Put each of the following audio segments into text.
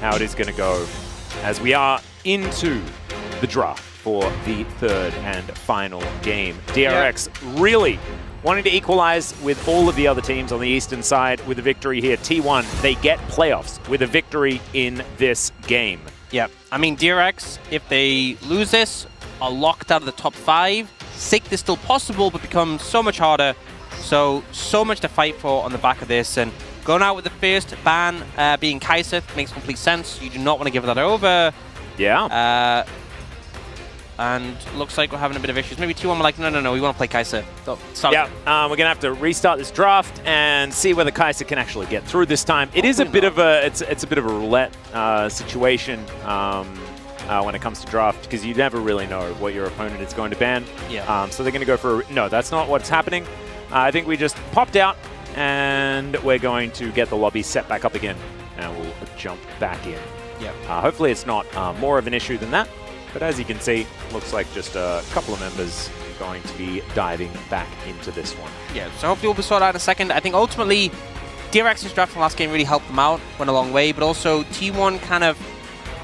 how it is going to go as we are into the draft for the third and final game. DRX really wanting to equalize with all of the other teams on the eastern side with a victory here. T1, they get playoffs with a victory in this game. Yeah, I mean, DRX, if they lose this, are locked out of the top 5. 6th is still possible, but becomes so much harder. So much to fight for on the back of this. And going out with the first ban being Kai'Sa makes complete sense. You do not want to give that over. Yeah. And looks like we're having a bit of issues. Maybe T1 were like, no, we want to play Kai'Sa. So, yeah, we're gonna have to restart this draft and see whether Kai'Sa can actually get through this time. It is a bit of a it's a bit of a roulette situation when it comes to draft, because you never really know what your opponent is going to ban. Yeah. So they're gonna go for no. That's not what's happening. I think we just popped out and we're going to get the lobby set back up again, and we'll jump back in. Yeah. Hopefully it's not more of an issue than that. But as you can see, looks like just a couple of members going to be diving back into this one. Yeah, so hopefully we'll be sorted out in a second. I think ultimately, DRX's draft from last game really helped them out, went a long way, but also T1 kind of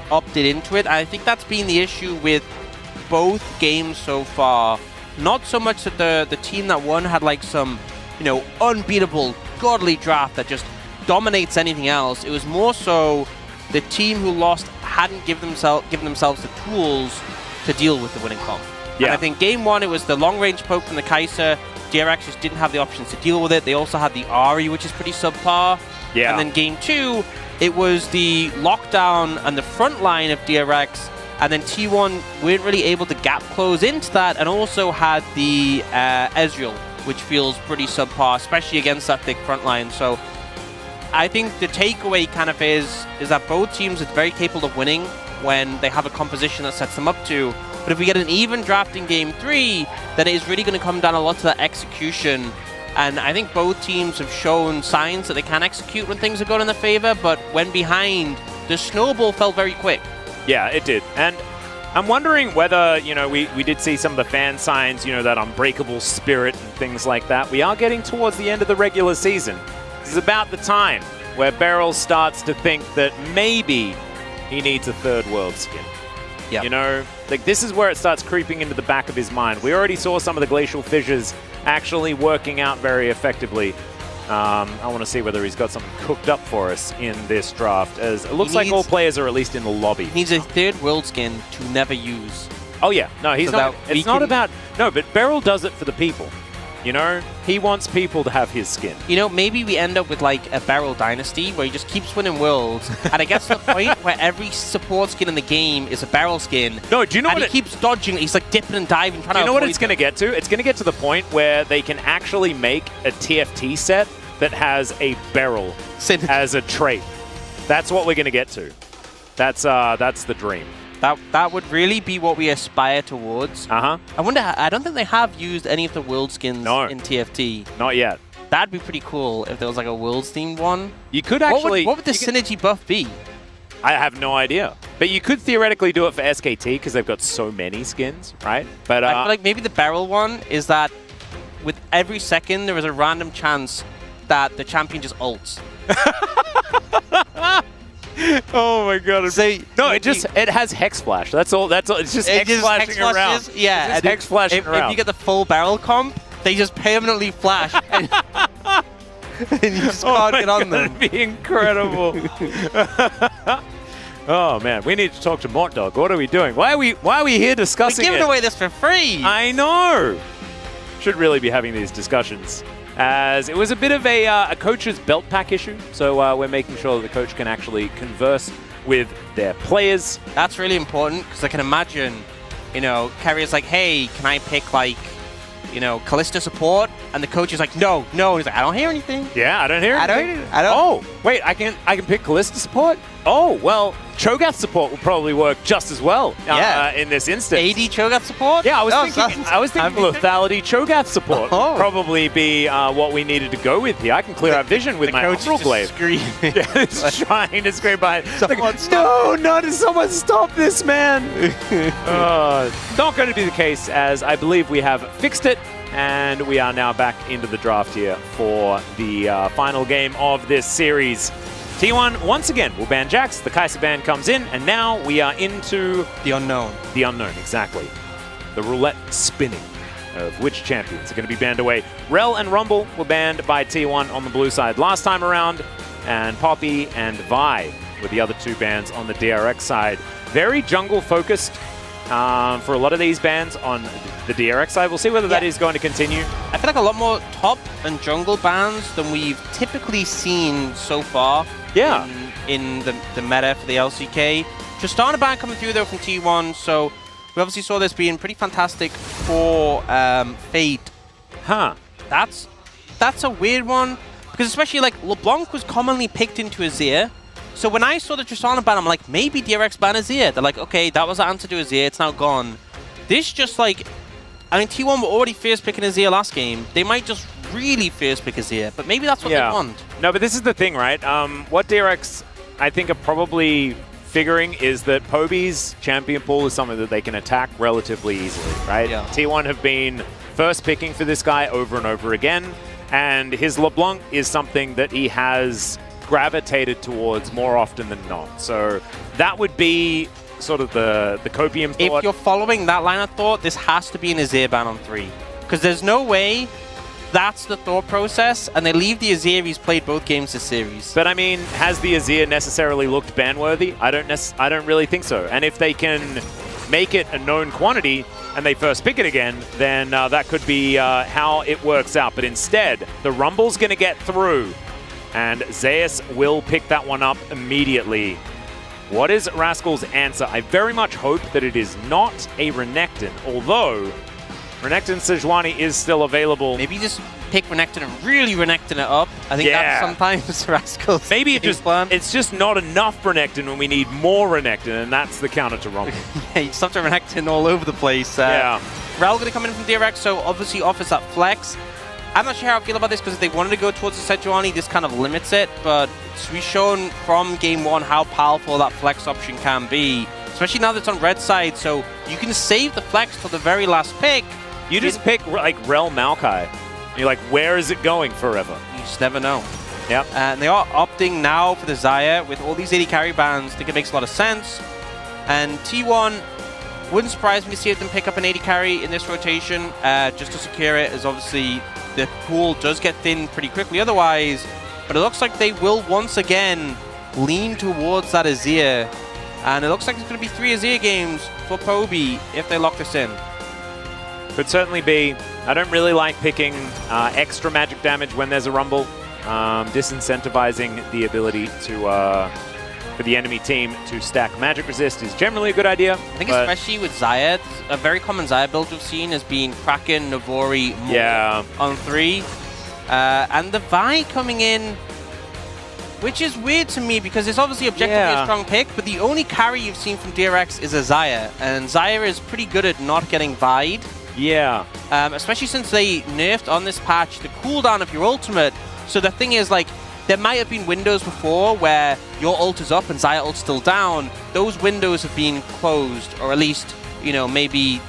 opted into it. I think that's been the issue with both games so far. Not so much that the team that won had like some, you know, unbeatable, godly draft that just dominates anything else. It was more so the team who lost hadn't given themselves the tools to deal with the winning comp. Yeah. And I think game 1, it was the long-range poke from the Kai'Sa. DRX just didn't have the options to deal with it. They also had the Ahri, which is pretty subpar. Yeah. And then game 2, it was the lockdown and the front line of DRX, and then T1 weren't really able to gap close into that, and also had the Ezreal, which feels pretty subpar, especially against that thick front line. So I think the takeaway kind of is that both teams are very capable of winning when they have a composition that sets them up to. But if we get an even draft in game 3, then it is really going to come down a lot to that execution. And I think both teams have shown signs that they can execute when things are going in their favor, but when behind, the snowball fell very quick. Yeah, it did. And I'm wondering whether, you know, we did see some of the fan signs, you know, that unbreakable spirit and things like that. We are getting towards the end of the regular season. This is about the time where Beryl starts to think that maybe he needs a third world skin. Yep. You know, like this is where it starts creeping into the back of his mind. We already saw some of the glacial fissures actually working out very effectively. I want to see whether he's got something cooked up for us in this draft, as it looks like all players are at least in the lobby. He needs a third world skin to never use. Oh yeah, no, he's so not. It's not about but Beryl does it for the people. You know, he wants people to have his skin. You know, maybe we end up with like a Beryl dynasty where he just keeps winning worlds, and it gets to the point where every support skin in the game is a Beryl skin. No, do you know and what he keeps dodging? He's like dipping and diving, trying to. You know what it's going to get to? It's going to get to the point where they can actually make a TFT set that has a Beryl as a trait. That's what we're going to get to. That's the dream. That would really be what we aspire towards. I wonder. I don't think they have used any of the world skins in TFT. Not yet. That'd be pretty cool if there was like a worlds themed one. You could actually. What would the synergy buff be? I have no idea. But you could theoretically do it for SKT because they've got so many skins, right? But I feel like maybe the Beryl one is that with every second there is a random chance that the champion just ults. Oh my god! No, it has Hex Flash. That's all. It's just Hex flashing around. Yeah, it's Hex flashing around. If you get the full Beryl comp, they just permanently flash, and you just can't get on them. That'd be incredible. Oh man, we need to talk to Mort Dog. What are we doing? Why are we here discussing We're giving away this for free. I know. Should really be having these discussions. As it was a bit of a coach's belt pack issue, so we're making sure that the coach can actually converse with their players. That's really important, because I can imagine, you know, Keria's like, hey, can I pick, like, you know, Kalista support? And the coach is like, no. He's like, I don't hear anything. Yeah, I don't hear anything. I don't. Oh, wait, I can pick Kalista support? Oh, well, Cho'Gath support will probably work just as well in this instance. AD Cho'Gath support? Yeah, I was thinking lethality Cho'Gath support would probably be what we needed to go with here. I can clear our vision with my Astral Glaive. Yeah, it's trying to scream by. Like, no, not someone stop this, man. Not going to be the case, as I believe we have fixed it. And we are now back into the draft here for the final game of this series. T1, once again, will ban Jax. The Kai'Sa ban comes in, and now we are into... The unknown. The unknown, exactly. The roulette spinning of which champions are going to be banned away. Rel and Rumble were banned by T1 on the blue side last time around, and Poppy and Vi were the other two bans on the DRX side. Very jungle-focused for a lot of these bans on the DRX side. We'll see whether that is going to continue. I feel like a lot more top and jungle bans than we've typically seen so far in the meta for the LCK. Tristana ban coming through though from T1, so we obviously saw this being pretty fantastic for Fate. Huh. That's a weird one, because especially like LeBlanc was commonly picked into Azir. So when I saw the Tristana ban, I'm like, maybe DRX ban Azir. They're like, okay, that was the answer to Azir, it's now gone. This just like, I mean, T1 were already first picking Azir last game. They might just really first pick Azir, but maybe that's what they want. No, but this is the thing, right? What DRX, I think, are probably figuring is that Poby's champion pool is something that they can attack relatively easily, right? Yeah. T1 have been first picking for this guy over and over again, and his LeBlanc is something that he has gravitated towards more often than not. So that would be sort of the copium thought. If you're following that line of thought, this has to be an Azir ban on 3. Because there's no way that's the thought process, and they leave the Azir he's played both games this series. But I mean, has the Azir necessarily looked ban-worthy? I don't really think so. And if they can make it a known quantity and they first pick it again, then that could be how it works out. But instead, the Rumble's going to get through, and Zeus will pick that one up immediately. What is Rascal's answer? I very much hope that it is not a Renekton, although Renekton Sejuani is still available. Maybe just pick Renekton and really Renekton it up. I think that's sometimes Rascal's maybe it's just not enough Renekton when we need more Renekton, and that's the counter to Rumble. You just have to Renekton all over the place. Rel going to come in from DRX, so obviously offers that flex. I'm not sure how I feel about this, because if they wanted to go towards the Sejuani, this kind of limits it, but we've shown from game 1 how powerful that flex option can be, especially now that it's on red side, so you can save the flex till the very last pick. You just pick like Rel Maokai. You're like, where is it going forever? You just never know. Yep. And they are opting now for the Xayah with all these AD carry bans. I think it makes a lot of sense. And T1, wouldn't surprise me to see them pick up an AD carry in this rotation, just to secure it, as obviously the pool does get thin pretty quickly otherwise. But it looks like they will once again lean towards that Azir. And it looks like it's going to be 3 Azir games for Poby if they lock this in. Could certainly be. I don't really like picking extra magic damage when there's a Rumble. Disincentivizing the ability to for the enemy team to stack magic resist is generally a good idea. I think especially with Xayah, a very common Xayah build we've seen has been Kraken, Navori, on 3. And the Vi coming in, which is weird to me because it's obviously objectively a strong pick, but the only carry you've seen from DRX is a Xayah, and Xayah is pretty good at not getting Vi'd. Yeah. Especially since they nerfed on this patch the cooldown of your ultimate. So the thing is, like, there might have been windows before where your ult is up and Xayah ult's still down. Those windows have been closed, or at least, you know, maybe...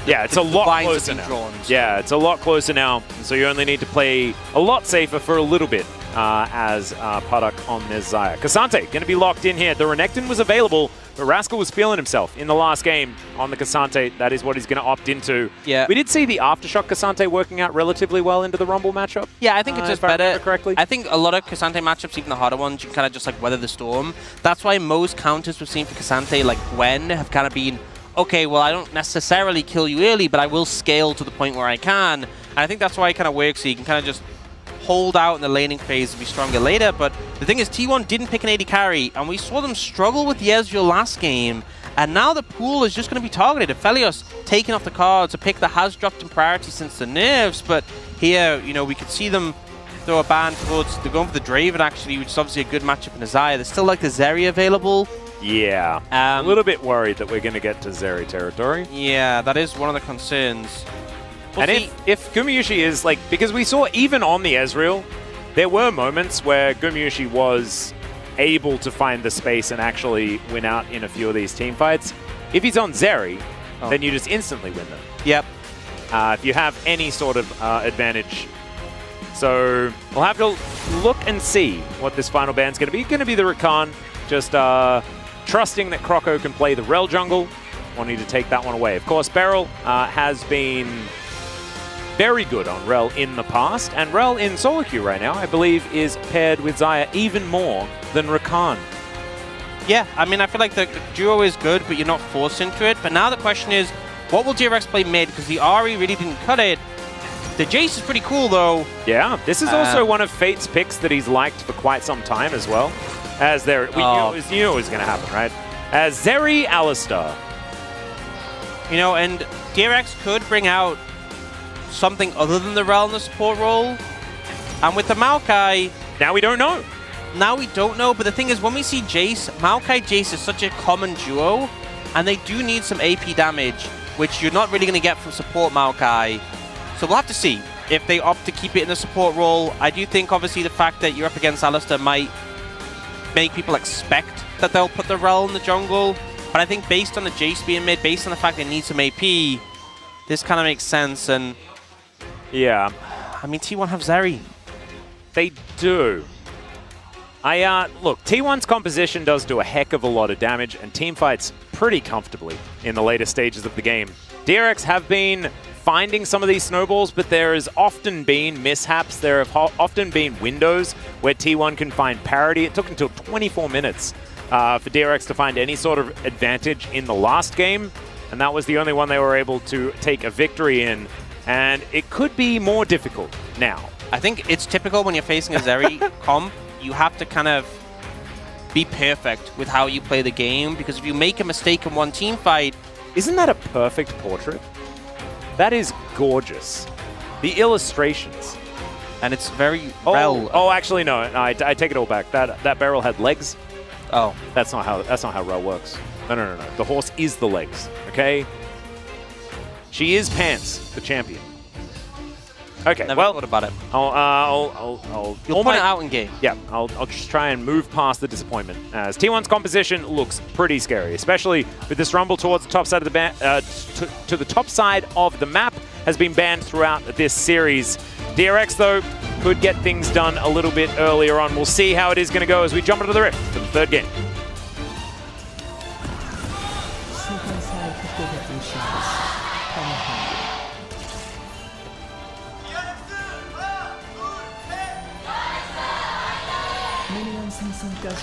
it's a lot closer now. Yeah, it's a lot closer now. So you only need to play a lot safer for a little bit as Padak on this Xayah. K'Sante going to be locked in here. The Renekton was available, but Rascal was feeling himself in the last game on the K'Sante. That is what he's going to opt into. Yeah. We did see the Aftershock K'Sante working out relatively well into the Rumble matchup. Yeah, I think it's just better. Correctly. I think a lot of K'Sante matchups, even the harder ones, you can kind of just like weather the storm. That's why most counters we've seen for K'Sante, like Gwen, have kind of been, okay, well, I don't necessarily kill you early, but I will scale to the point where I can. And I think that's why it kind of works. So you can kind of just hold out in the laning phase and be stronger later. But the thing is, T1 didn't pick an AD carry, and we saw them struggle with the Ezreal last game. And now the pool is just going to be targeted. Aphelios taking off the cards, a pick that has dropped in priority since the nerfs. But here, you know, we could see them throw a ban towards, they're going for the Draven actually, which is obviously a good matchup in Xayah. There's still like the Zeri available. Yeah, a little bit worried that we're going to get to Zeri territory. Yeah, that is one of the concerns. And if Gumayusi is like, because we saw even on the Ezreal, there were moments where Gumayusi was able to find the space and actually win out in a few of these team fights. If he's on Zeri, then you just instantly win them. Yep. If you have any sort of advantage So we'll have to look and see what this final ban's going to be. Going to be the Rakan, just trusting that Croco can play the Rel jungle, wanting to take that one away. Of course, Beryl has been very good on Rel in the past, and Rel in solo queue right now, I believe, is paired with Xayah even more than Rakan. Yeah, I mean, I feel like the duo is good, but you're not forced into it. But now the question is, what will DRX play mid? Because the Ahri really didn't cut it. The Jace is pretty cool, though. Yeah, this is also one of Fate's picks that he's liked for quite some time as well. As there, you knew it was going to happen, right? As Zeri Alistar. You know, and DRX could bring out something other than the Rel in the support role. And with the Maokai... Now we don't know. Now we don't know, but the thing is, when we see Jace, Maokai-Jace is such a common duo, and they do need some AP damage, which you're not really going to get from support Maokai. So we'll have to see if they opt to keep it in the support role. I do think, obviously, the fact that you're up against Alistar might make people expect that they'll put the Rel in the jungle, but I think based on the Jace being mid, based on the fact they need some AP, this kind of makes sense, and... Yeah. I mean, T1 have Zeri. They do. Look, T1's composition does do a heck of a lot of damage and team fights pretty comfortably in the later stages of the game. DRX have been finding some of these snowballs, but there has often been mishaps. There have often been windows where T1 can find parity. It took until 24 minutes for DRX to find any sort of advantage in the last game, and that was the only one they were able to take a victory in. And it could be more difficult now. I think it's typical when you're facing a Zeri comp. You have to kind of be perfect with how you play the game, because if you make a mistake in one team fight... Isn't that a perfect portrait? That is gorgeous. The illustrations. And it's very Rel. Oh, actually, no. I take it all back. That barrel had legs. Oh. That's not how Rel works. No. The horse is the legs, okay? She is Pants, the champion. Okay, Never thought about it. You'll point it out in game. Yeah, I'll just try and move past the disappointment, as T1's composition looks pretty scary, especially with this rumble towards the top side of the to the top side of the map has been banned throughout this series. DRX though could get things done a little bit earlier on. We'll see how it is going to go as we jump into the Rift for the third game.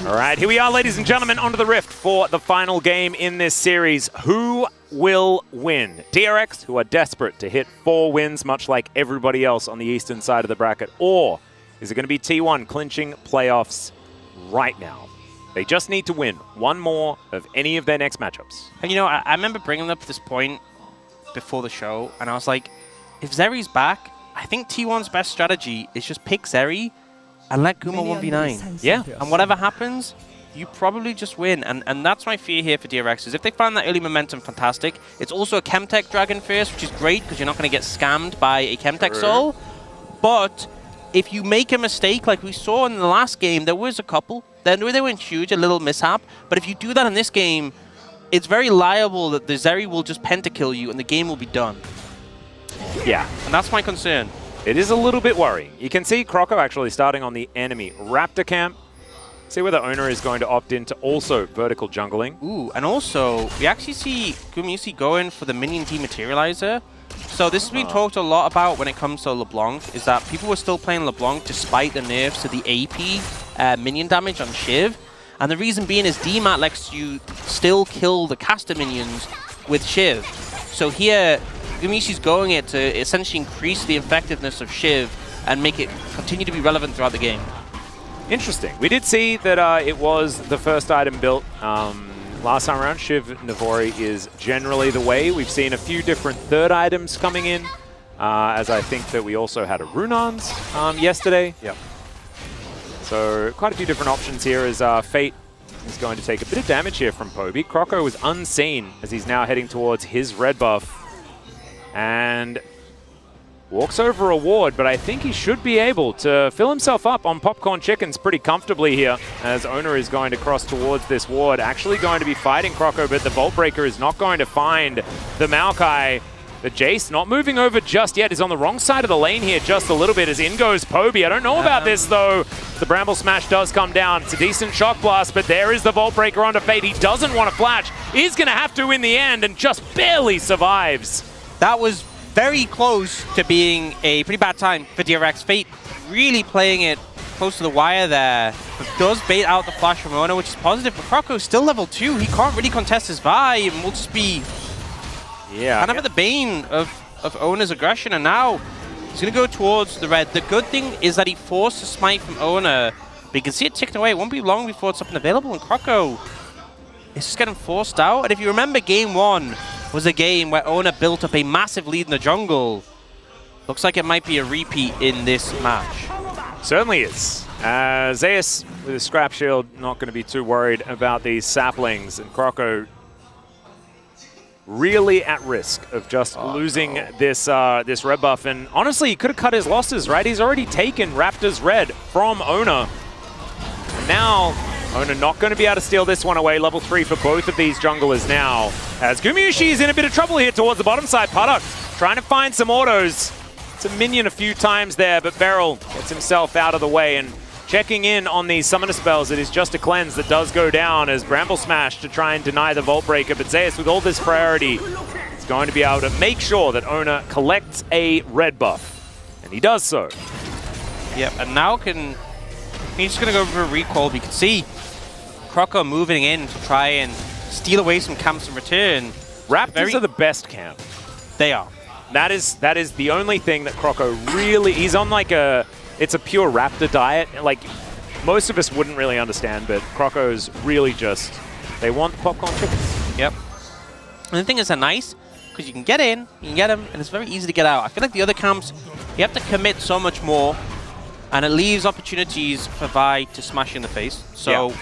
All right, here we are, ladies and gentlemen, onto the Rift for the final game in this series. Who will win? DRX, who are desperate to hit 4 wins, much like everybody else on the eastern side of the bracket, or is it going to be T1 clinching playoffs right now? They just need to win one more of any of their next matchups. And you know, I remember bringing up this point before the show, and I was like, if Zeri's back, I think T1's best strategy is just pick Zeri and let Guma 1v9. Yeah. And whatever happens, you probably just win. And that's my fear here for DRX, is if they find that early momentum, fantastic. It's also a Chemtech Dragon first, which is great because you're not going to get scammed by a Chemtech Soul. But if you make a mistake, like we saw in the last game, there was a couple. They weren't huge, a little mishap. But if you do that in this game, it's very liable that the Zeri will just pentakill you and the game will be done. Yeah. And that's my concern. It is a little bit worrying. You can see Croco actually starting on the enemy Raptor camp. See whether Oner is going to opt into also vertical jungling. Ooh, and also, we actually see Gumayusi going for the minion dematerializer. So this has been talked a lot about when it comes to LeBlanc, is that people were still playing LeBlanc despite the nerfs to the AP minion damage on Shiv. And the reason being is DMAT lets you still kill the caster minions with Shiv. So here, Gumayusi's going it to essentially increase the effectiveness of Shiv and make it continue to be relevant throughout the game. Interesting. We did see that it was the first item built last time around. Shiv Navori is generally the way. We've seen a few different third items coming in, as I think that we also had a Runans yesterday. Yep. So quite a few different options here as Fate is going to take a bit of damage here from Poby. Croco was unseen as he's now heading towards his red buff. And walks over a ward, but I think he should be able to fill himself up on popcorn chickens pretty comfortably here, as Oner is going to cross towards this ward, actually going to be fighting Croco, but the Vault Breaker is not going to find the Maokai. The Jace not moving over just yet. Is on the wrong side of the lane here just a little bit as in goes Poby. I don't know about this though. The Bramble Smash does come down. It's a decent shock blast, but there is the Vault Breaker onto Fate. He doesn't want to flash. He's going to have to in the end and just barely survives. That was very close to being a pretty bad time for DRX. Fate really playing it close to the wire there. But does bait out the flash from Oner, which is positive, but Croco's still level 2. He can't really contest his Vi and will just be kind of at the bane of Oner's aggression, and now he's going to go towards the red. The good thing is that he forced a smite from Oner, but you can see it ticking away. It won't be long before it's up and available, and Croco is just getting forced out. And if you remember, Game 1 was a game where Oner built up a massive lead in the jungle. Looks like it might be a repeat in this match. Certainly is. Zeus with his scrap shield, not going to be too worried about these saplings, and Croco really at risk of just losing this this red buff. And honestly, he could have cut his losses, right? He's already taken Raptor's red from Oner. And now, Oner not going to be able to steal this one away. Level 3 for both of these junglers now. As Gumayusi is in a bit of trouble here towards the bottom side. Puddock trying to find some autos. It's a minion a few times there, but Beryl gets himself out of the way. And checking in on these summoner spells, it is just a cleanse that does go down as Bramble Smash to try and deny the Vault Breaker. But Zeus, with all this priority, is going to be able to make sure that Oner collects a red buff. And he does so. Yep, and now he's just going to go for a recall. You can see Croco moving in to try and steal away some camps in return. Raptors are the best camp. They are. That is the only thing that Croco really... He's on like it's a pure Raptor diet. Like, most of us wouldn't really understand, but Croco's really just... They want popcorn chickens. Yep. And the thing is, they're nice, because you can get in, you can get them, and it's very easy to get out. I feel like the other camps, you have to commit so much more, and it leaves opportunities for Vi to smash you in the face. So,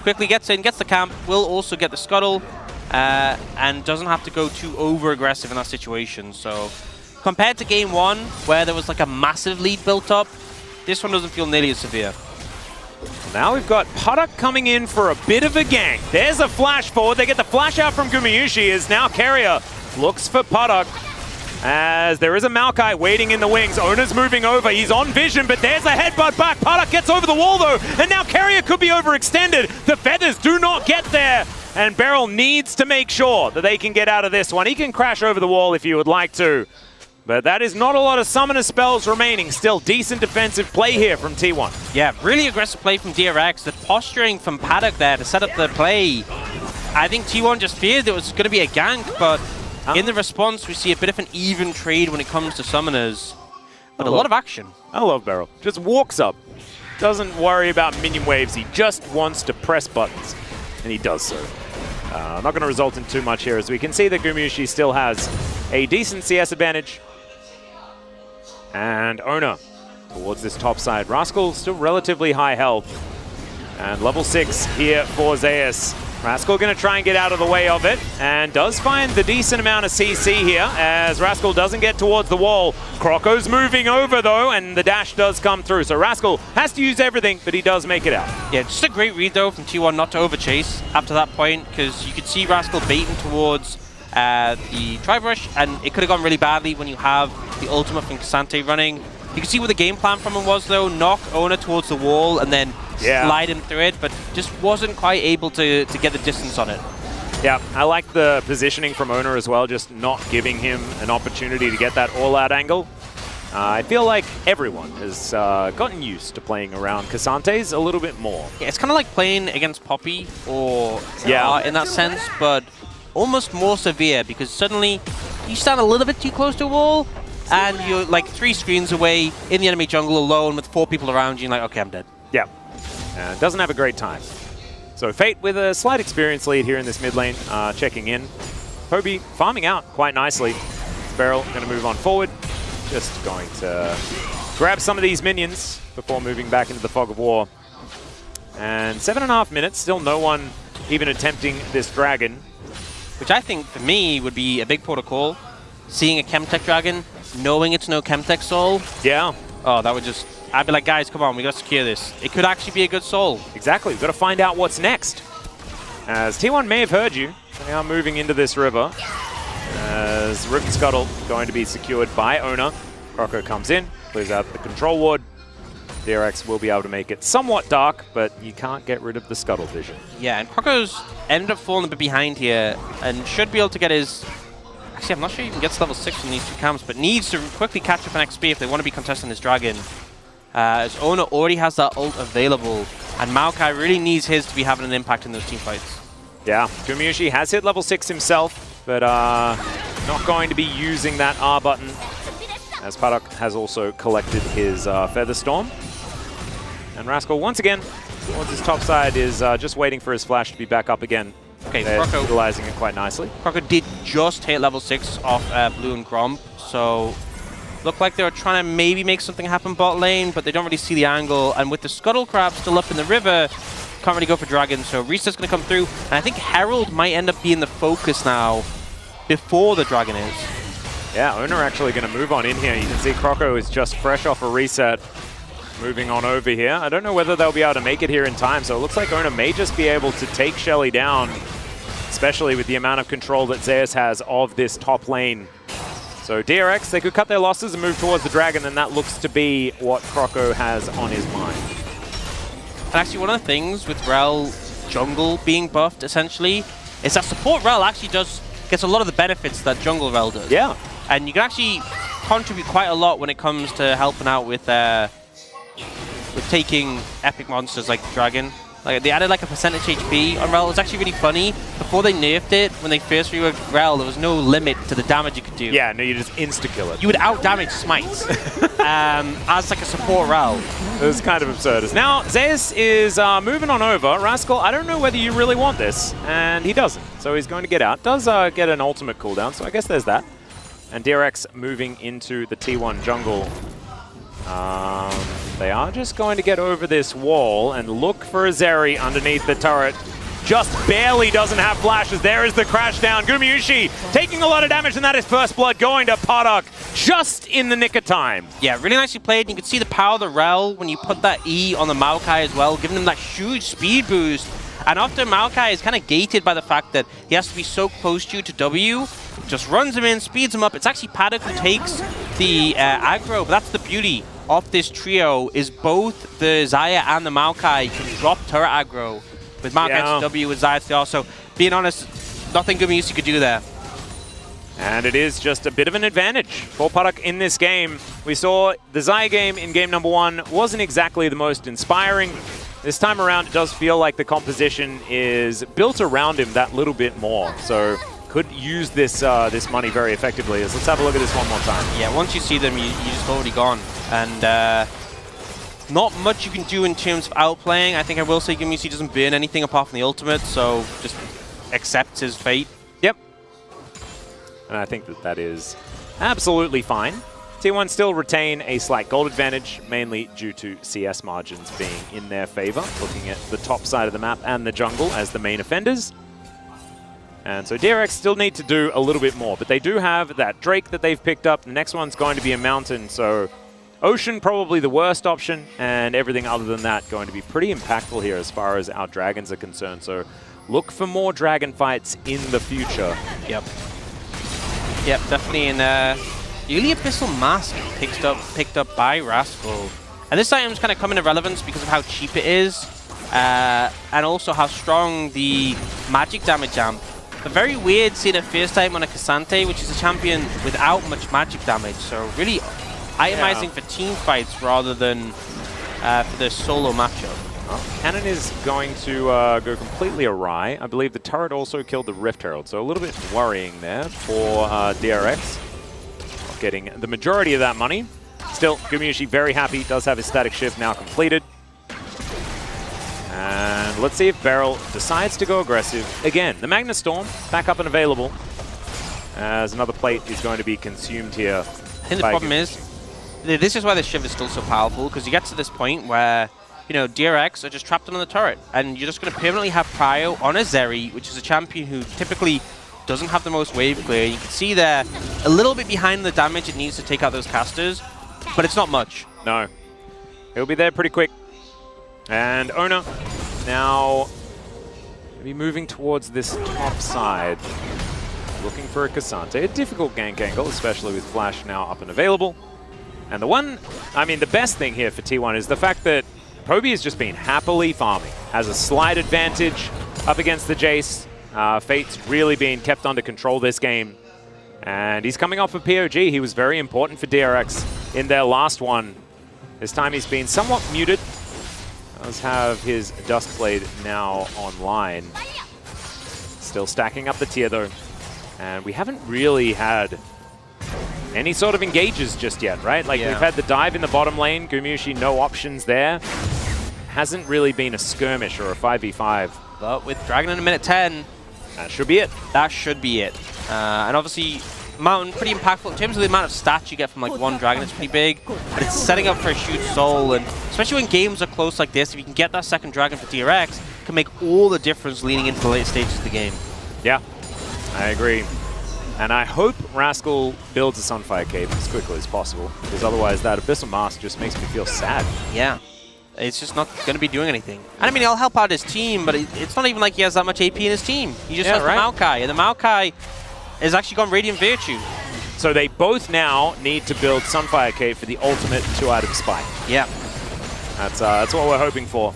quickly gets in, gets the camp, will also get the scuttle, and doesn't have to go too over-aggressive in that situation. So, compared to Game 1, where there was like a massive lead built up, this one doesn't feel nearly as severe. Now we've got Puddock coming in for a bit of a gank. There's a flash forward. They get the flash out from Gumayusi as now Keria looks for Puddock. As there is a Maokai waiting in the wings. Oner's moving over. He's on vision, but there's a headbutt back. Puddock gets over the wall, though, and now Keria could be overextended. The feathers do not get there, and Beryl needs to make sure that they can get out of this one. He can crash over the wall if you would like to, but that is not a lot of summoner spells remaining. Still decent defensive play here from T1. Yeah, really aggressive play from DRX. The posturing from Puddock there to set up the play. I think T1 just feared it was going to be a gank, but in the response, we see a bit of an even trade when it comes to summoners. But a lot of action. I love Beryl. Just walks up. Doesn't worry about minion waves. He just wants to press buttons. And he does so. Not going to result in too much here, as we can see that Gumayusi still has a decent CS advantage. And Oner towards this top side. Rascal still relatively high health. And level 6 here for Zeus. Rascal going to try and get out of the way of it, and does find the decent amount of CC here, as Rascal doesn't get towards the wall. Croco's moving over, though, and the dash does come through. So Rascal has to use everything, but he does make it out. Yeah, just a great read, though, from T1 not to overchase after that point, because you could see Rascal baiting towards the Tribe Rush, and it could have gone really badly when you have the ultimate from Cassante running. You can see what the game plan from him was, though. Knock Oner towards the wall and then slide him through it, but just wasn't quite able to get the distance on it. Yeah, I like the positioning from Oner as well, just not giving him an opportunity to get that all-out angle. I feel like everyone has gotten used to playing around Cassantes a little bit more. Yeah, it's kind of like playing against Poppy or in that sense, but almost more severe, because suddenly you stand a little bit too close to a wall, and you're like 3 screens away in the enemy jungle alone with 4 people around you, and like, okay, I'm dead. Yeah, doesn't have a great time. So Fate with a slight experience lead here in this mid lane, checking in. Poby farming out quite nicely. Beryl going to move on forward. Just going to grab some of these minions before moving back into the fog of war. And 7.5 minutes, still no one even attempting this dragon. Which I think, for me, would be a big protocol. Seeing a Chemtech dragon, knowing it's no Chemtech soul. Yeah. Oh, that would just... I'd be like, guys, come on, we got to secure this. It could actually be a good soul. Exactly. We've got to find out what's next. As T1 may have heard you, they are moving into this river. as Rift Scuttle going to be secured by Oner. Croco comes in, clears out the control ward. DRX will be able to make it somewhat dark, but you can't get rid of the Scuttle vision. Yeah, and Croco's ended up falling a bit behind here and should be able to get his... Actually, I'm not sure he even gets level 6 from these two camps, but needs to quickly catch up on XP if they want to be contesting this dragon. As Oner already has that ult available, and Maokai really needs his to be having an impact in those team fights. Yeah, Gumayusi has hit level 6 himself, but not going to be using that R button, as Paddock has also collected his Feather Storm. And Rascal, once again, towards his top side, is just waiting for his flash to be back up again. Okay, they're Croco utilizing it quite nicely. Croco did just hit level 6 off Blue and Gromp, so looked like they were trying to maybe make something happen bot lane, but they don't really see the angle. And with the Scuttle Crab still up in the river, can't really go for Dragon, so Reset's going to come through. And I think Herald might end up being the focus now before the Dragon is. Yeah, Oner actually going to move on in here. You can see Croco is just fresh off a reset. Moving on over here. I don't know whether they'll be able to make it here in time, so it looks like Oner may just be able to take Shelly down, especially with the amount of control that Zeus has of this top lane. So DRX, they could cut their losses and move towards the Dragon, and that looks to be what Croco has on his mind. And actually, one of the things with Rel jungle being buffed, essentially, is that support Rel actually gets a lot of the benefits that jungle Rel does. Yeah. And you can actually contribute quite a lot when it comes to helping out with taking epic monsters like the Dragon. Like, they added like a percentage HP on Rel. It was actually really funny. Before they nerfed it, when they first reworked Rel, there was no limit to the damage you could do. Yeah, no, you just insta-kill it. You would out-damage smites as like a support Rel. It was kind of absurd. Now, Zeus is moving on over. Rascal, I don't know whether you really want this, and he doesn't. So he's going to get out. Does get an ultimate cooldown, so I guess there's that. And DRX moving into the T1 jungle. They are just going to get over this wall and look for a Zeri underneath the turret. Just barely doesn't have flashes. There is the crash down. Gumayusi taking a lot of damage, and that is first blood going to Paddock just in the nick of time. Yeah, really nicely played. You can see the power of the Rel when you put that E on the Maokai as well, giving him that huge speed boost. And after Maokai is kind of gated by the fact that he has to be so close to you to W, just runs him in, speeds him up. It's actually Paddock who takes the aggro, but that's the beauty of this trio, is both the Xayah and the Maokai can drop turret aggro. With Maokai to W, with Xayah to also, being honest, nothing Gumayusi could do there. And it is just a bit of an advantage for Paddock in this game. We saw the Xayah game in game number 1 wasn't exactly the most inspiring. This time around, it does feel like the composition is built around him that little bit more. So could use this this money very effectively. Let's have a look at this one more time. Yeah, once you see them, you're just already gone. And not much you can do in terms of outplaying. I think I will say Gumayusi doesn't burn anything apart from the ultimate, so just accepts his fate. Yep. And I think that is absolutely fine. T1 still retain a slight gold advantage, mainly due to CS margins being in their favor, looking at the top side of the map and the jungle as the main offenders. And so DRX still need to do a little bit more, but they do have that Drake that they've picked up. The next one's going to be a mountain, so Ocean probably the worst option, and everything other than that going to be pretty impactful here as far as our dragons are concerned. So look for more dragon fights in the future. Yep. Yep, definitely. In Early Abyssal Mask picked up by Rascal. And this item's kind of come into relevance because of how cheap it is, and also how strong the magic damage amp. But very weird seeing it first time on a Cassante, which is a champion without much magic damage. So really itemizing for team fights rather than for the solo matchup. Well, Cannon is going to go completely awry. I believe the turret also killed the Rift Herald, so a little bit worrying there for DRX. Not getting the majority of that money. Still, Gumayusi very happy, does have his static shift now completed. And let's see if Beryl decides to go aggressive. Again, the Magna Storm back up and available, as another plate is going to be consumed here. I think the problem is, this is why the Shiv is still so powerful, because you get to this point where, you know, DRX are just trapped on the turret, and you're just going to permanently have Prio on a Zeri, which is a champion who typically doesn't have the most wave clear. You can see they're a little bit behind the damage it needs to take out those casters, but it's not much. No. He'll be there pretty quick. And Oner now maybe moving towards this top side. looking for a Cassante. A difficult gank angle, especially with Flash now up and available. And the best thing here for T1 is the fact that Poby has just been happily farming. Has a slight advantage up against the Jace. Fate's really been kept under control this game. And he's coming off a POG. He was very important for DRX in their last one. This time he's been somewhat muted. Does have his Duskblade now online. Still stacking up the tier though. And we haven't really had any sort of engages just yet, right? Like we've had the dive in the bottom lane. Gumayusi, no options there. Hasn't really been a skirmish or a 5v5. But with Dragon in a minute 10, that should be it. That should be it. And obviously, Mountain, pretty impactful in terms of the amount of stats you get from like one Dragon. It's pretty big, but it's setting up for a huge soul. And especially when games are close like this, if you can get that second Dragon for DRX, it can make all the difference leading into the late stages of the game. Yeah, I agree. And I hope Rascal builds a Sunfire Cape as quickly as possible, because otherwise that Abyssal Mask just makes me feel sad. Yeah. It's just not going to be doing anything. And I mean, he'll help out his team, but it's not even like he has that much AP in his team. He just has the Maokai, and the Maokai has actually gone Radiant Virtue. So they both now need to build Sunfire Cape for the ultimate 2-item spike. Yeah. That's what we're hoping for.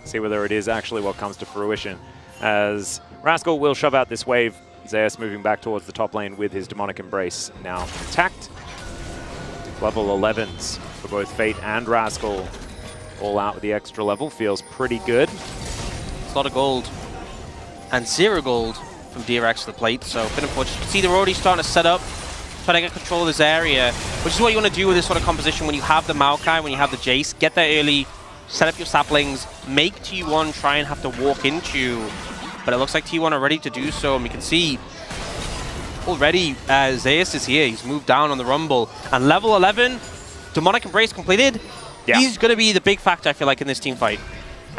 See whether it is actually what comes to fruition. As Rascal will shove out this wave, Zeus moving back towards the top lane with his Demonic Embrace now intact. Level 11s for both Fate and Rascal. All out with the extra level, feels pretty good. It's a lot of gold. And 0 gold from DRX to the plate, so a bit unfortunate. You can see they're already starting to set up, trying to get control of this area, which is what you want to do with this sort of composition when you have the Maokai, when you have the Jace. Get there early, set up your saplings, make T1 try and have to walk into you. But it looks like T1 are ready to do so, and we can see already Zeus is here. He's moved down on the Rumble. And level 11, Demonic Embrace completed. Yeah. He's going to be the big factor, I feel like, in this team fight.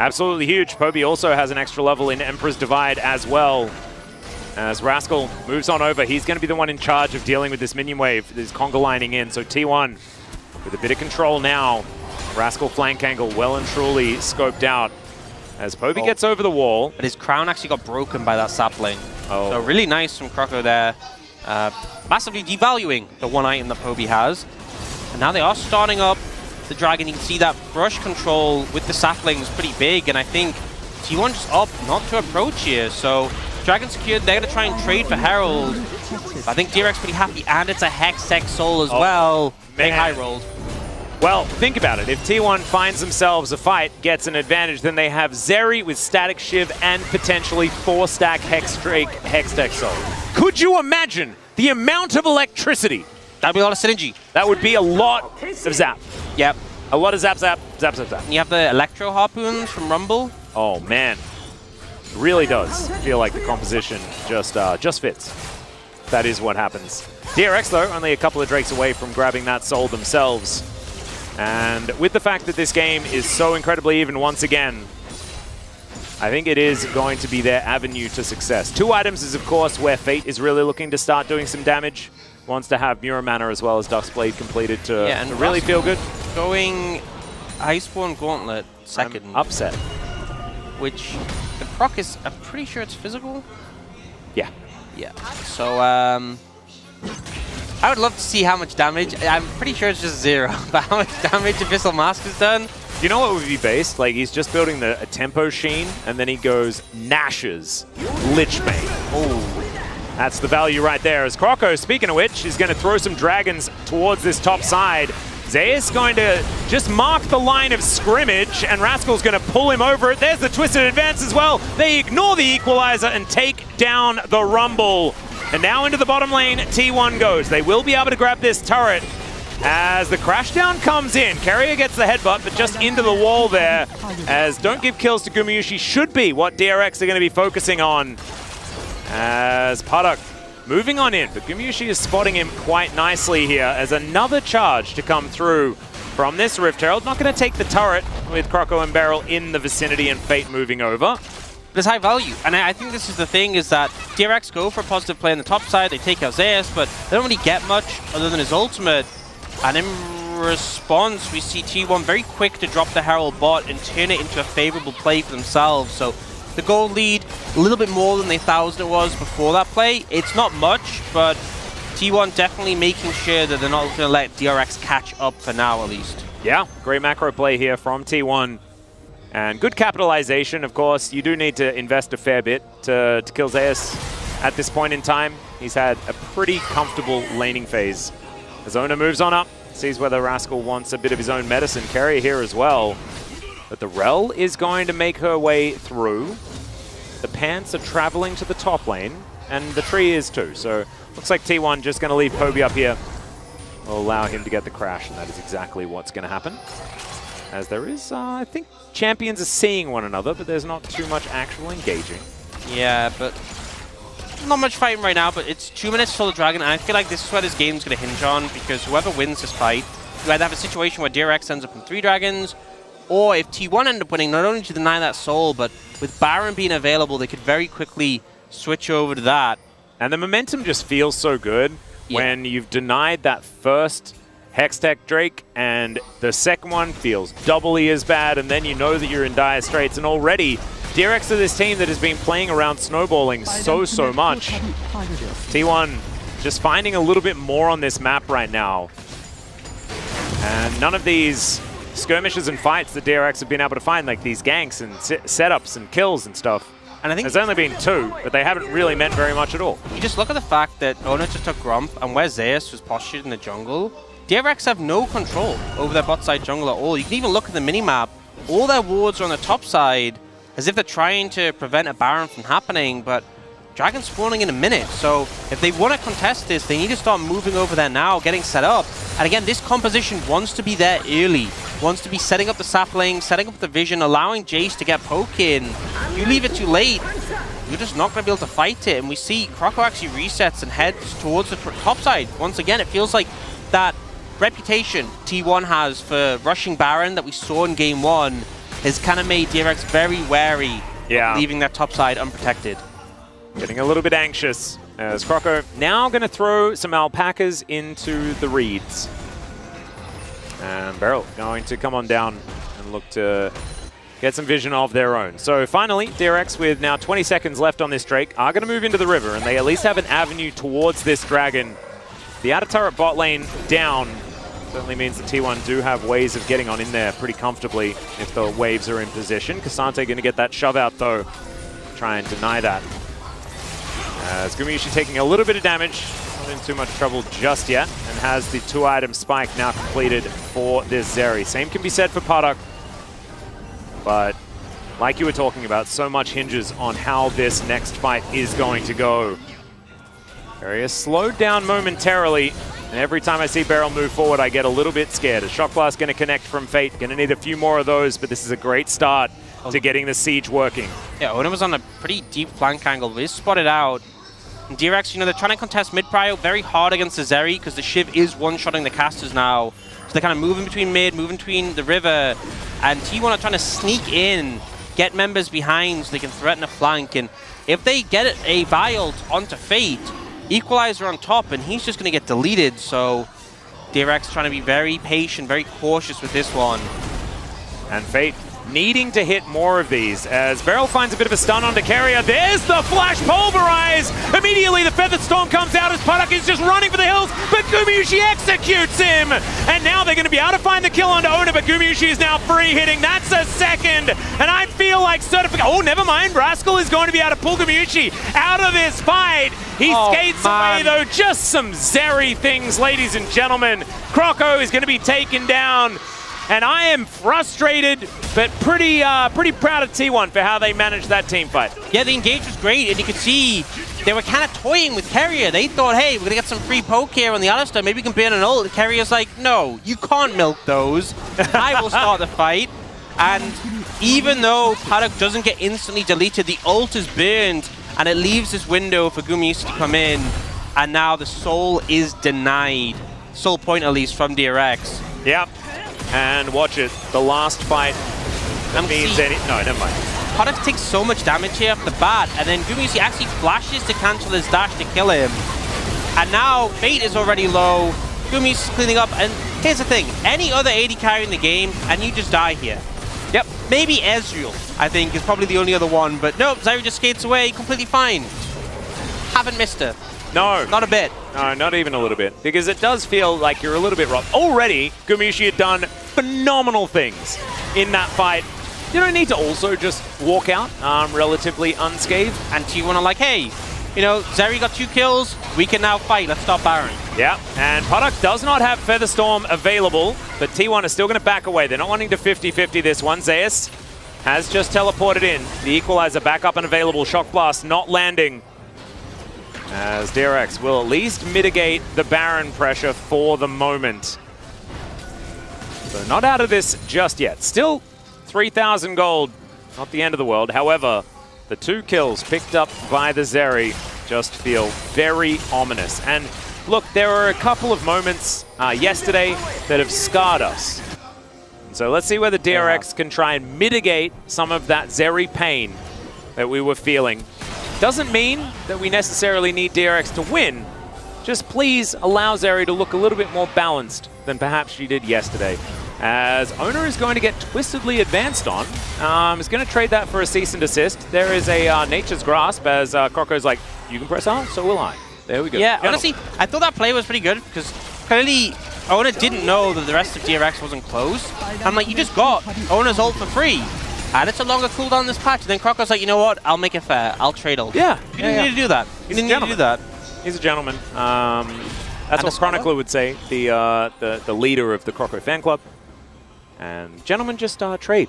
Absolutely huge. Poby also has an extra level in Emperor's Divide as well. As Rascal moves on over, he's going to be the one in charge of dealing with this minion wave. There's conga lining in, so T1 with a bit of control now. Rascal flank angle well and truly scoped out as Poby gets over the wall. But his crown actually got broken by that sapling. So really nice from Croco there. Massively devaluing the one item that Poby has. And now they are starting up the Dragon. You can see that brush control with the saplings pretty big, and I think T1 just up not to approach here. So Dragon secured, they're going to try and trade for Herald. I think DRX pretty happy, and it's a Hextech Soul as well. Big high rolled. Well, think about it. If T1 finds themselves a fight, gets an advantage, then they have Zeri with Static Shiv and potentially 4-stack Hextech Soul. Could you imagine the amount of electricity? That'd be a lot of synergy. That would be a lot of zap. Yep. A lot of zap, zap, zap, zap, zap. You have the Electro Harpoons from Rumble. Oh, man. It really does feel like the composition just fits. That is what happens. DRX, though, only a couple of Drakes away from grabbing that soul themselves. And with the fact that this game is so incredibly even once again, I think it is going to be their avenue to success. 2 items is, of course, where Fate is really looking to start doing some damage. Wants to have Mirror Mana as well as Duskblade completed to really feel good. Going Iceborne Gauntlet second. I'm upset. Which the proc is, I'm pretty sure it's physical. Yeah. Yeah. So, I would love to see how much damage. I'm pretty sure it's just 0, but how much damage Abyssal Mask has done. You know what would be based? Like, he's just building a Tempo Sheen, and then he goes Nash's Lichbane. Oh. That's the value right there. As Croco, speaking of which, is going to throw some dragons towards this top side. Zeus going to just mark the line of scrimmage, and Rascal's going to pull him over it. There's the Twisted Advance as well. They ignore the Equalizer and take down the Rumble. And now into the bottom lane, T1 goes. They will be able to grab this turret as the Crashdown comes in. Keria gets the headbutt, but just into the wall there, as don't give kills to Gumayusi should be what DRX are going to be focusing on. As Paddock moving on in, but Gumayusi is spotting him quite nicely here as another charge to come through from this Rift Herald. Not going to take the turret with Croco and Beryl in the vicinity and Fate moving over. But it's high value, and I think this is the thing, is that DRX go for a positive play on the top side, they take out Zeus, but they don't really get much other than his ultimate. And in response, we see T1 very quick to drop the Herald bot and turn it into a favorable play for themselves. So the gold lead a little bit more than they thought it was before that play. It's not much, but T1 definitely making sure that they're not going to let DRX catch up for now, at least. Yeah, great macro play here from T1. And good capitalization, of course. You do need to invest a fair bit to kill Zeus at this point in time. He's had a pretty comfortable laning phase. As Oner moves on up, sees whether Rascal wants a bit of his own medicine. Keria here as well. But the Rel is going to make her way through. The Pants are traveling to the top lane, and the tree is too. So looks like T1 just going to leave Poby up here. Will allow him to get the crash, and that is exactly what's going to happen. As there is, I think champions are seeing one another, but there's not too much actual engaging. Yeah, but not much fighting right now, but it's 2 minutes till the dragon, and I feel like this is where this game's going to hinge on, because whoever wins this fight, you either have a situation where DRX ends up in 3 dragons, or if T1 end up winning, not only to deny that soul, but with Baron being available, they could very quickly switch over to that. And the momentum just feels so good when you've denied that first Hextech Drake, and the second one feels doubly as bad, and then you know that you're in dire straits. And already, DRX are this team that has been playing around snowballing so much. T1 just finding a little bit more on this map right now. And none of these skirmishes and fights that DRX have been able to find, like these ganks and setups and kills and stuff. And I think there's only been 2, but they haven't really meant very much at all. You just look at the fact that Oner just took Grump, and where Zeus was postured in the jungle, DRX have no control over their bot side jungle at all. You can even look at the minimap. All their wards are on the top side, as if they're trying to prevent a Baron from happening, but Dragon's spawning in a minute. So if they want to contest this, they need to start moving over there now, getting set up. And again, this composition wants to be there early. Wants to be setting up the sapling, setting up the vision, allowing Jace to get poke in. You leave it too late, you're just not going to be able to fight it. And we see Croco actually resets and heads towards the top side. Once again, it feels like that reputation T1 has for rushing Baron that we saw in Game 1 has kind of made DRX very wary of leaving that top side unprotected. Getting a little bit anxious as Croco now going to throw some alpacas into the reeds. And Beryl going to come on down and look to get some vision of their own. So finally, DRX with now 20 seconds left on this Drake are going to move into the river, and they at least have an avenue towards this dragon. The outer turret bot lane down certainly means that T1 do have ways of getting on in there pretty comfortably if the waves are in position. Cassante going to get that shove out though, try and deny that. As Gumayusi taking a little bit of damage, not in too much trouble just yet, and has the 2-item spike now completed for this Zeri. Same can be said for Paddock, but like you were talking about, so much hinges on how this next fight is going to go. Keria slowed down momentarily, and every time I see Beryl move forward, I get a little bit scared. A Shock Blast going to connect from Fate, going to need a few more of those, but this is a great start to getting the siege working. Yeah, Oner was on a pretty deep flank angle, but he's spotted out. And DRX, you know, they're trying to contest mid-prio very hard against the Zeri, because the Shiv is one-shotting the casters now. So they're kind of moving between mid, moving between the river, and T1 are trying to sneak in, get members behind so they can threaten a flank. And if they get a Vial onto Fate, Equalizer on top, and he's just going to get deleted. So DRX trying to be very patient, very cautious with this one. And Fate needing to hit more of these as Beryl finds a bit of a stun onto Keria. There's the flash pulverize! Immediately the Feathered Storm comes out as Paddock is just running for the hills, but Gumayusi executes him! And now they're going to be able to find the kill onto Oner, but Gumayusi is now free hitting. That's a second! And I feel like oh, never mind. Rascal is going to be able to pull Gumayusi out of this fight. He skates away though. Just some Zeri things, ladies and gentlemen. Croco is going to be taken down. And I am frustrated, but pretty proud of T1 for how they managed that team fight. Yeah, the engage was great, and you could see they were kind of toying with Keria. They thought, hey, we're going to get some free poke here on the Alistar. Maybe we can burn an ult. Keria's like, no, you can't milk those. I will start the fight. And even though Paddock doesn't get instantly deleted, the ult is burned, and it leaves this window for Gumayusi to come in. And now the soul is denied. Soul point, at least, from DRX. Yep. And watch it, the last fight means any... No, never mind. Paddock takes so much damage here off the bat, and then Gumayusi actually flashes to cancel his dash to kill him. And now Fate is already low, Gumayusi's cleaning up, and here's the thing, any other AD carry in the game, and you just die here. Yep. Maybe Ezreal. I think, is probably the only other one. But nope, Zeri just skates away completely fine. Haven't missed her. No. Not a bit. No, not even a little bit. Because it does feel like you're a little bit rough. Already, Gumayusi had done phenomenal things in that fight. You don't need to also just walk out relatively unscathed. And T1 are like, hey, you know, Zeri got 2 kills. We can now fight. Let's stop Baron. Yeah, and Product does not have Featherstorm available, but T1 is still going to back away. They're not wanting to 50-50 this one. Zeus has just teleported in. The Equalizer back up and available. Shock Blast not landing. As DRX will at least mitigate the Baron pressure for the moment. So not out of this just yet. Still 3,000 gold. Not the end of the world. However, the 2 kills picked up by the Zeri just feel very ominous. And look, there were a couple of moments yesterday that have scarred us. So let's see whether DRX can try and mitigate some of that Zeri pain that we were feeling. Doesn't mean that we necessarily need DRX to win. Just please allow Zeri to look a little bit more balanced than perhaps she did yesterday. As Oner is going to get twistedly advanced on. Is going to trade that for a cease and desist. There is a Nature's Grasp as Croco's like, you can press R, so will I. There we go. Yeah, honestly, I thought that play was pretty good because clearly Oner didn't know that the rest of DRX wasn't close. I'm like, you just got Oner's ult for free. And it's a longer cooldown this patch. And then Croco's like, you know what? I'll make it fair. I'll trade ult. Yeah. You didn't need to do that. You didn't need to do that. He's a gentleman. That's what Chronicler would say, the leader of the Croco fan club. And gentlemen just trade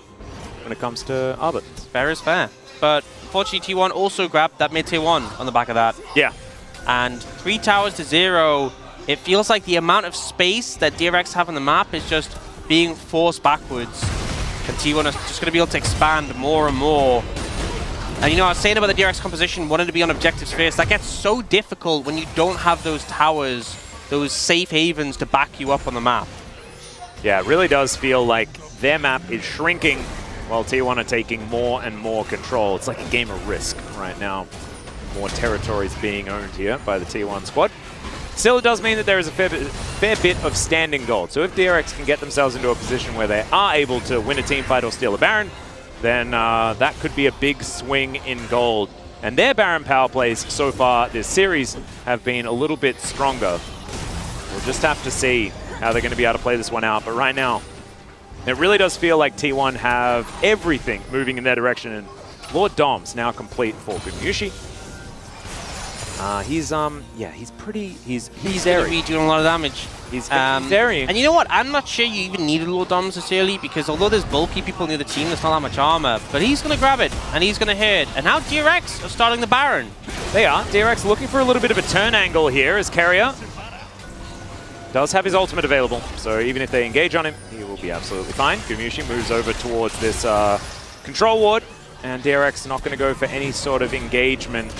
when it comes to Arbit. Fair is fair. But unfortunately, T1 also grabbed that mid-tier 1 on the back of that. Yeah. And 3 towers to 0. It feels like the amount of space that DRX have on the map is just being forced backwards. And T1 is just going to be able to expand more and more. And you know, I was saying about the DRX composition, wanted to be on objectives first. That gets so difficult when you don't have those towers, those safe havens to back you up on the map. Yeah, it really does feel like their map is shrinking while T1 are taking more and more control. It's like a game of Risk right now. More territories being owned here by the T1 squad. Still, it does mean that there is a fair bit of standing gold. So if DRX can get themselves into a position where they are able to win a team fight or steal a Baron, then that could be a big swing in gold. And their Baron power plays so far this series have been a little bit stronger. We'll just have to see how they're going to be able to play this one out. But right now, it really does feel like T1 have everything moving in their direction. And Lord Dom's now complete for Gumayusi. He's going to be doing a lot of damage. He's Zerian. And you know what? I'm not sure you even needed Lord Doms this early because although there's bulky people near the team, there's not that much armor. But he's going to grab it and he's going to hit. And now DRX are starting the Baron. They are. DRX looking for a little bit of a turn angle here as Keria does have his ultimate available. So even if they engage on him, he will be absolutely fine. Gumayusi moves over towards this control ward. And DRX not going to go for any sort of engagement.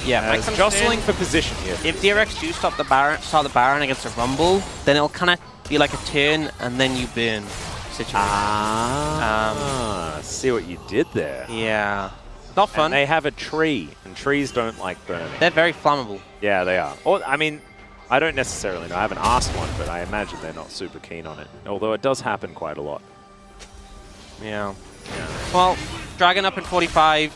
Yeah, jostling for position here. If DRX do start the Baron against a Rumble, then it'll kind of be like a turn and then you burn situation. See what you did there. Yeah. Not fun. And they have a tree, and trees don't like burning. They're very flammable. Yeah, they are. Or, I mean, I don't necessarily know. I haven't asked one, but I imagine they're not super keen on it. Although it does happen quite a lot. Yeah. Well, Dragon up in 45.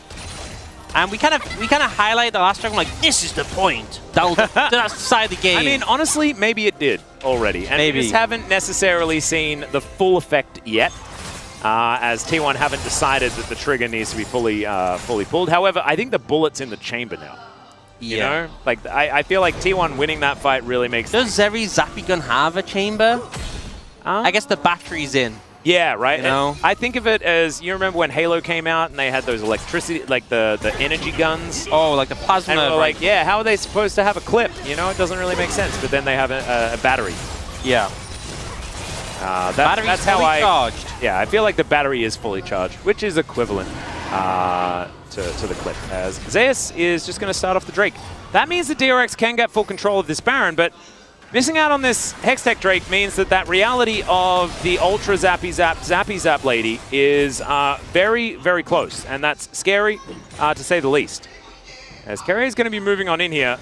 And we kind of highlight the last Dragon like, this is the point. That'll decide the game. I mean, honestly, maybe it did already. And we just haven't necessarily seen the full effect yet. As T1 haven't decided that the trigger needs to be fully pulled. However, I think the bullet's in the chamber now. You know? Like, I feel like T1 winning that fight really makes sense. Does Zeri Zappy Gun have a chamber? I guess the battery's in. Yeah, right. You know? I think of it as, you remember when Halo came out and they had those electricity, like the energy guns? Oh, like the plasma. And we're like, yeah, how are they supposed to have a clip? You know, it doesn't really make sense. But then they have a battery. Yeah. That's how I charged. Yeah, I feel like the battery is fully charged, which is equivalent to the clip. As Zeus is just going to start off the Drake. That means that DRX can get full control of this Baron, but missing out on this Hextech Drake means that reality of the Ultra Zappy Zap lady is very, very close, and that's scary to say the least. As Keria is going to be moving on in here.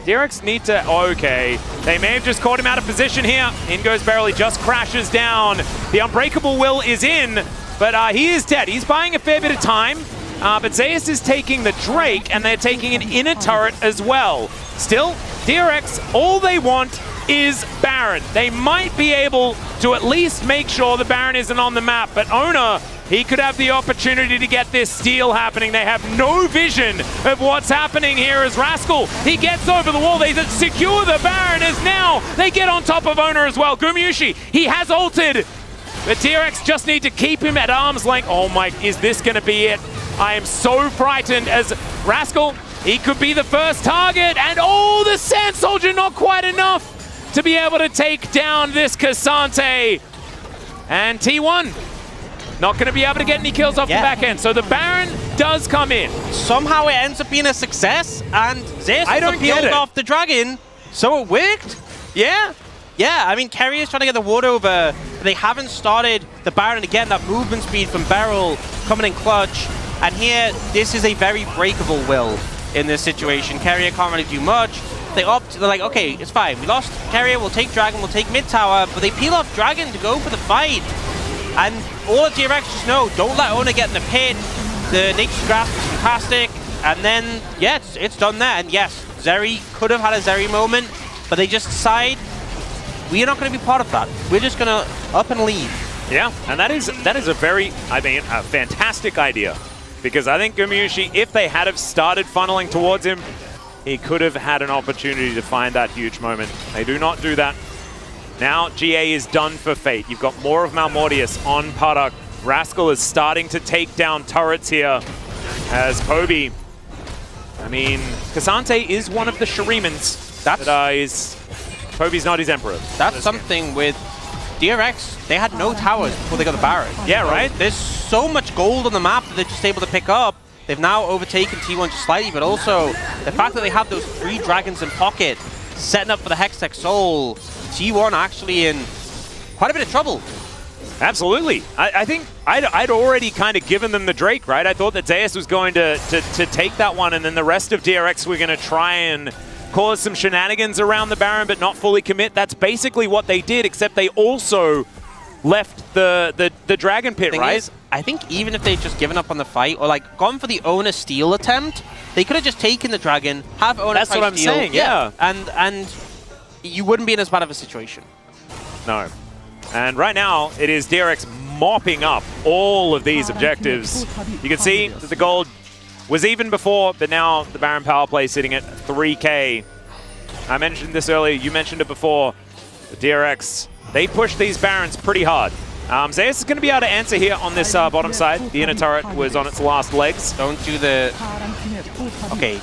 DRX need to... Okay. They may have just caught him out of position here. In goes Beryl. He just crashes down. The Unbreakable Will is in. But he is dead. He's buying a fair bit of time. But Zeus is taking the Drake, and they're taking an inner turret as well. Still, DRX, all they want is Baron. They might be able to at least make sure the Baron isn't on the map, but Oner, he could have the opportunity to get this steal happening. They have no vision of what's happening here as Rascal, he gets over the wall. They secure the Baron as now they get on top of Oner as well. Gumayusi, he has ulted, but DRX just need to keep him at arm's length. Oh my, is this gonna be it? I am so frightened as Rascal, he could be the first target, and oh, the Sand Soldier not quite enough to be able to take down this Cassante. And T1 not going to be able to get any kills off the back end. So the Baron does come in. Somehow it ends up being a success, and Zeus peeled off the dragon, so it worked. Yeah. Yeah, I mean, Keria is trying to get the ward over. They haven't started the Baron again. That movement speed from Beryl coming in clutch. And here, this is a very breakable will in this situation. Keria can't really do much. They're like, okay, it's fine. We lost Keria, we'll take Dragon, we'll take mid tower, but they peel off Dragon to go for the fight. And all of DRX just know, don't let Oner get in the pit. The Nature's Grasp is fantastic. And then, yeah, it's done there. And yes, Zeri could have had a Zeri moment, but they just decide, we are not going to be part of that. We're just going to up and leave. Yeah, and that is a very, I think, a fantastic idea. Because I think Gumayusi, if they had have started funneling towards him, he could have had an opportunity to find that huge moment. They do not do that. Now GA is done for Fate. You've got more of Malmortius on Paddock. Rascal is starting to take down turrets here as Poby. I mean, Cassante is one of the Shirimans. Poby's not his Emperor. That's something with DRX. They had no towers before they got the Baron. Yeah, right? There's so much gold on the map that they're just able to pick up. They've now overtaken T1 just slightly, but also the fact that they have those 3 dragons in pocket, setting up for the Hextech Soul, T1 actually in quite a bit of trouble. Absolutely. I think I'd already kind of given them the Drake, right? I thought that Zeus was going to take that one, and then the rest of DRX were going to try and cause some shenanigans around the Baron, but not fully commit. That's basically what they did, except they also left the Dragon Pit, right? I think even if they'd just given up on the fight, or like gone for the Oner steal attempt, they could have just taken the Dragon, have Oner That's what I'm steal, saying, yeah. And you wouldn't be in as bad of a situation. No. And right now, it is DRX mopping up all of these objectives. You can see that the gold was even before, but now the Baron power play sitting at 3K. I mentioned this earlier, you mentioned it before. The DRX, they push these Barons pretty hard. Zeus is going to be able to answer here on this bottom side. The inner turret was on its last legs. Don't do the... Okay,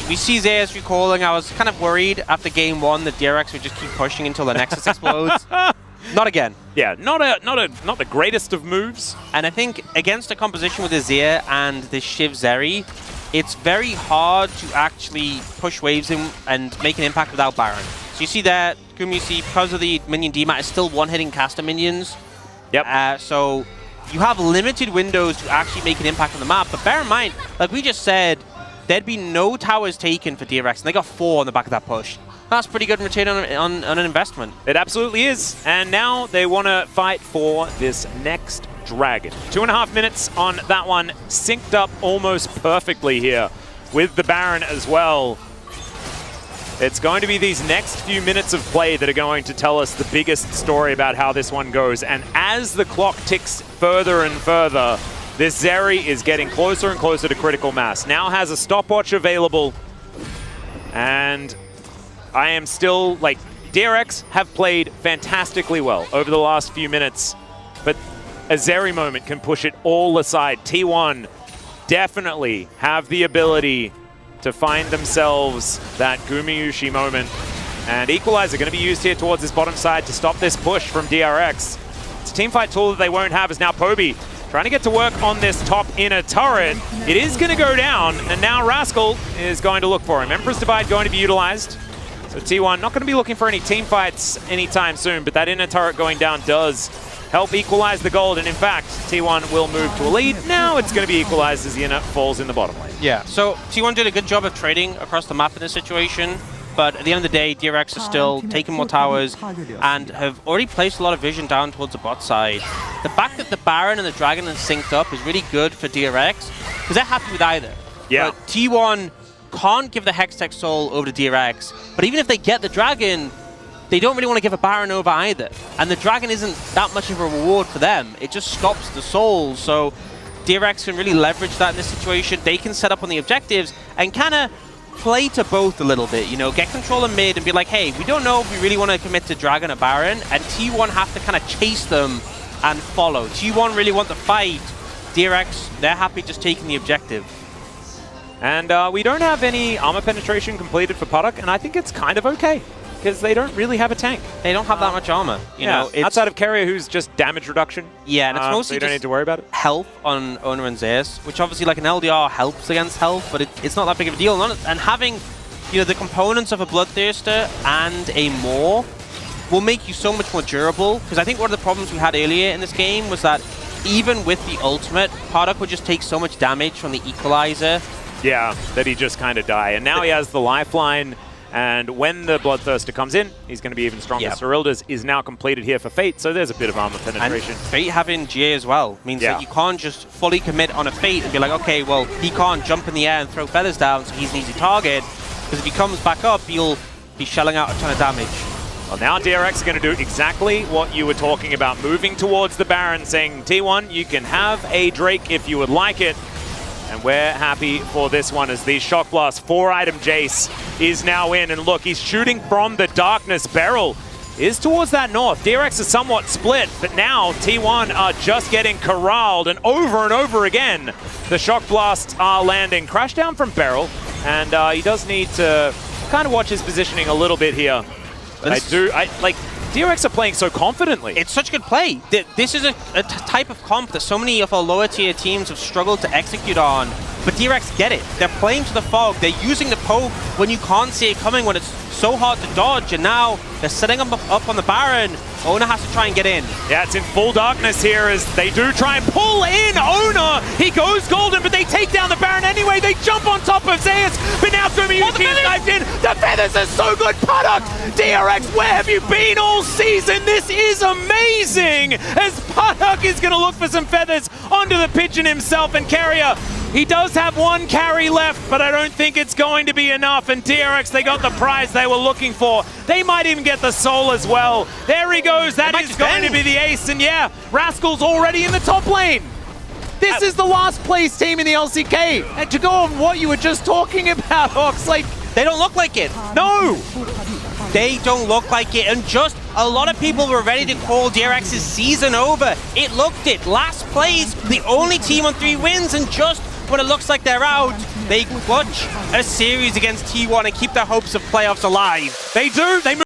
we see Zeus recalling. I was kind of worried after game 1 that DRX would just keep pushing until the Nexus explodes. Not again. Yeah, not the greatest of moves. And I think against a composition with Azir and the Shiv Zeri, it's very hard to actually push waves in and make an impact without Baron. So you see that Gumayusi, because of the minion demat, is still one-hitting caster minions. Yep. So you have limited windows to actually make an impact on the map. But bear in mind, like we just said, there'd be no towers taken for DRX, and they got 4 on the back of that push. That's pretty good return on an investment. It absolutely is. And now they want to fight for this next Dragon. 2.5 minutes on that one, synced up almost perfectly here with the Baron as well. It's going to be these next few minutes of play that are going to tell us the biggest story about how this one goes. And as the clock ticks further and further, this Zeri is getting closer and closer to critical mass. Now has a stopwatch available. And I am still, like, DRX have played fantastically well over the last few minutes. But a Zeri moment can push it all aside. T1 definitely have the ability to find themselves that Gumayusi moment. And Equalizer going to be used here towards this bottom side to stop this push from DRX. It's a teamfight tool that they won't have is now Poby trying to get to work on this top inner turret. It is going to go down, and now Rascal is going to look for him. Emperor's Divide going to be utilized. So T1 not going to be looking for any teamfights anytime soon, but that inner turret going down does help equalize the gold, and in fact, T1 will move to a lead. Now it's going to be equalized as the inner falls in the bottom lane. Yeah, so T1 did a good job of trading across the map in this situation. but at the end of the day, DRX are still taking more towers and have already placed a lot of vision down towards the bot side. The fact that the Baron and the Dragon are synced up is really good for DRX, because they're happy with either. Yeah. But T1 can't give the Hextech Soul over to DRX, but even if they get the Dragon, they don't really want to give a Baron over either. And the Dragon isn't that much of a reward for them. It just stops the Soul, so DRX can really leverage that in this situation. They can set up on the objectives and kind of play to both a little bit, you know, get control of mid and be like, hey, we don't know if we really want to commit to Dragon or Baron, and T1 have to kind of chase them and follow. T1 really want the fight. DRX, they're happy just taking the objective. And we don't have any armor penetration completed for Puddock, and I think it's kind of okay, because they don't really have a tank. They don't have that much armor. You know, it's outside of Keria, who's just damage reduction. Yeah, and it's mostly so you don't need to worry about it. Health on Oner and Zeus, which obviously like an LDR helps against health, but it's not that big of a deal. And having, you know, the components of a Bloodthirster and a Maw will make you so much more durable, because I think one of the problems we had earlier in this game was that even with the ultimate, Puddock would just take so much damage from the Equalizer. Yeah, that he just kind of die. And now he has the lifeline, and when the Bloodthirster comes in, he's going to be even stronger. Yep. Cyrilda's is now completed here for Fate, so there's a bit of armor penetration. And Fate having GA as well means that you can't just fully commit on a Fate and be like, okay, well, he can't jump in the air and throw feathers down, so he's an easy target. Because if he comes back up, he'll be shelling out a ton of damage. Well, now DRX is going to do exactly what you were talking about, moving towards the Baron, saying, T1, you can have a Drake if you would like it. And we're happy for this one as the Shock Blast 4-item Jace is now in. And look, he's shooting from the darkness. Beryl is towards that north. DRX is somewhat split, but now T1 are just getting corralled. And over again, the Shock Blasts are landing. Crash down from Beryl, and he does need to kind of watch his positioning a little bit here. Like, DRX are playing so confidently. It's such good play. This is a type of comp that so many of our lower tier teams have struggled to execute on, but DRX get it. They're playing to the fog. They're using the poke when you can't see it coming, when it's so hard to dodge, and now they're setting them up on the Baron. Oner has to try and get in. Yeah, it's in full darkness here as they do try and pull in Oner. He goes golden, but they take down the Baron anyway. They jump on top of Zeus, but now Gumayusi is dived in. The feathers are so good. Puddock, DRX, where have you been all season? This is amazing as Puddock is going to look for some feathers onto the pigeon himself, and Keria, he does have one carry left, but I don't think it's going to be enough. And DRX, they got the prize they were looking for. They might even get the soul as well. There he goes. That is going to be the ace. And yeah, Rascal's already in the top lane. This is the last place team in the LCK. And to go on what you were just talking about, Hawks, like, they don't look like it. No! They don't look like it. And just a lot of people were ready to call DRX's season over. It looked it. Last place, the only team on 3 wins, and just when it looks like they're out, they clutch a series against T1 and keep their hopes of playoffs alive. They do. They